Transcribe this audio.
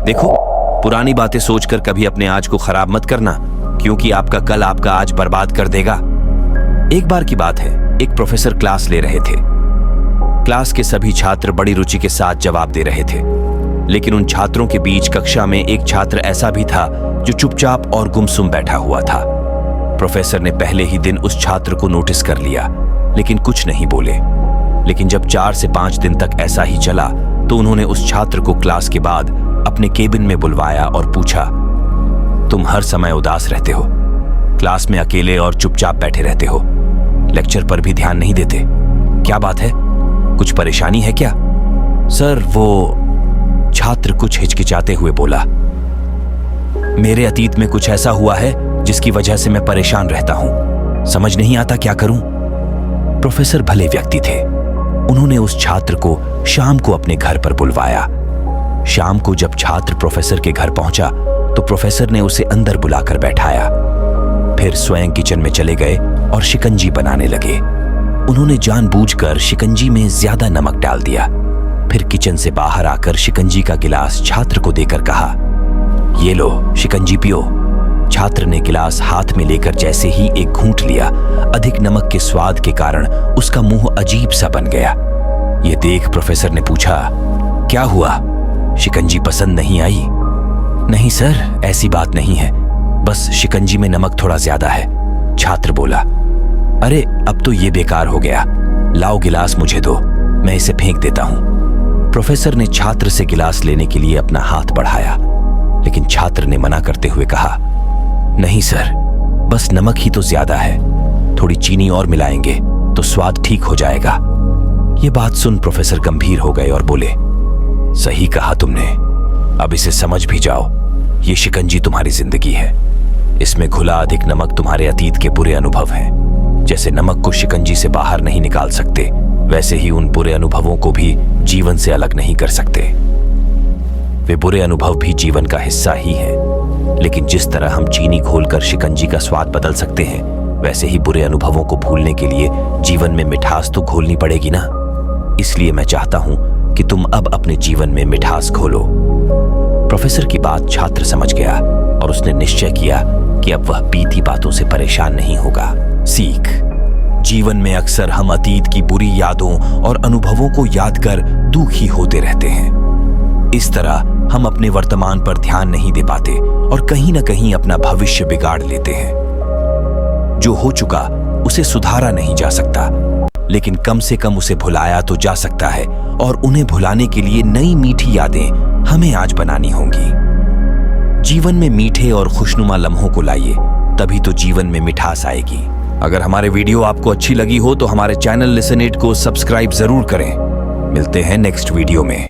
देखो, पुरानी बातें सोचकर कभी अपने आज को खराब मत करना, क्योंकि आपका कल आपका आज बर्बाद कर देगा। एक बार की बात है, एक प्रोफेसर क्लास ले रहे थे। क्लास के सभी छात्र बड़ी रुचि के साथ जवाब दे रहे थे, लेकिन उन छात्रों के बीच कक्षा में एक छात्र ऐसा भी था जो चुपचाप और गुमसुम बैठा हुआ था। प्रोफेसर ने पहले ही दिन उस छात्र को नोटिस कर लिया, लेकिन कुछ नहीं बोले। लेकिन जब 4 से 5 दिन तक ऐसा ही चला, तो उन्होंने उस छात्र को क्लास के बाद अपने केबिन में बुलवाया और पूछा, तुम हर समय उदास रहते हो, क्लास में अकेले और चुपचाप बैठे रहते हो, लेक्चर पर भी ध्यान नहीं देते, क्या बात है? कुछ परेशानी है क्या? सर, वो छात्र कुछ हिचकिचाते हुए बोला, मेरे अतीत में कुछ ऐसा हुआ है जिसकी वजह से मैं परेशान रहता हूं, समझ नहीं आता क्या करूं। प्रोफेसर भले व्यक्ति थे। उन्होंने उस छात्र को शाम को अपने घर पर बुलवाया। शाम को जब छात्र प्रोफेसर के घर पहुंचा, तो प्रोफेसर ने उसे अंदर बुलाकर बैठाया। फिर स्वयं किचन में चले गए और शिकंजी बनाने लगे। उन्होंने जानबूझकर शिकंजी में ज्यादा नमक डाल दिया। फिर किचन से बाहर आकर शिकंजी का गिलास छात्र को देकर कहा, ये लो, शिकंजी पियो। छात्र ने गिलास हाथ में लेकर जैसे ही एक घूंट लिया, अधिक नमक के स्वाद के कारण उसका मुंह अजीब सा बन गया। ये देख प्रोफेसर ने पूछा, क्या हुआ, शिकंजी पसंद नहीं आई? नहीं सर, ऐसी बात नहीं है, बस शिकंजी में नमक थोड़ा ज्यादा है, छात्र बोला। अरे, अब तो ये बेकार हो गया, लाओ गिलास मुझे दो, मैं इसे फेंक देता हूं। प्रोफेसर ने छात्र से गिलास लेने के लिए अपना हाथ बढ़ाया, लेकिन छात्र ने मना करते हुए कहा, नहीं सर, बस नमक ही तो ज्यादा है, थोड़ी चीनी और मिलाएंगे तो स्वाद ठीक हो जाएगा। ये बात सुन प्रोफेसर गंभीर हो गए और बोले, सही कहा तुमने, अब इसे समझ भी जाओ, ये शिकंजी तुम्हारी जिंदगी है, इसमें घुला अधिक नमक तुम्हारे अतीत के बुरे अनुभव हैं। जैसे नमक को शिकंजी से बाहर नहीं निकाल सकते, वैसे ही उन बुरे अनुभवों को भी जीवन से अलग नहीं कर सकते। वे बुरे अनुभव भी जीवन का हिस्सा ही है, लेकिन जिस तरह हम चीनी घोलकर शिकंजी का स्वाद बदल सकते हैं, वैसे ही बुरे अनुभवों को भूलने के लिए जीवन में मिठास तो घोलनी पड़ेगी ना। इसलिए मैं चाहता हूं कि तुम अब अपने जीवन में मिठास घोलो। प्रोफेसर की बात छात्र समझ गया और उसने निश्चय किया कि अब वह बीती बातों से परेशान नहीं होगा। सीख, जीवन में अक्सर हम अतीत की बुरी यादों और अनुभवों को याद कर दुखी होते रहते हैं। इस तरह हम अपने वर्तमान पर ध्यान नहीं दे पाते और कहीं ना कहीं अपना भविष्य बिगाड़ लेते हैं। जो हो चुका उसे सुधारा नहीं जा सकता, लेकिन कम से कम उसे भुलाया तो जा सकता है, और उन्हें भुलाने के लिए नई मीठी यादें हमें आज बनानी होंगी। जीवन में मीठे और खुशनुमा लम्हों को लाइए, तभी तो जीवन में मिठास आएगी। अगर हमारे वीडियो आपको अच्छी लगी हो तो हमारे चैनल लिसन इट को सब्सक्राइब जरूर करें। मिलते हैं नेक्स्ट वीडियो में।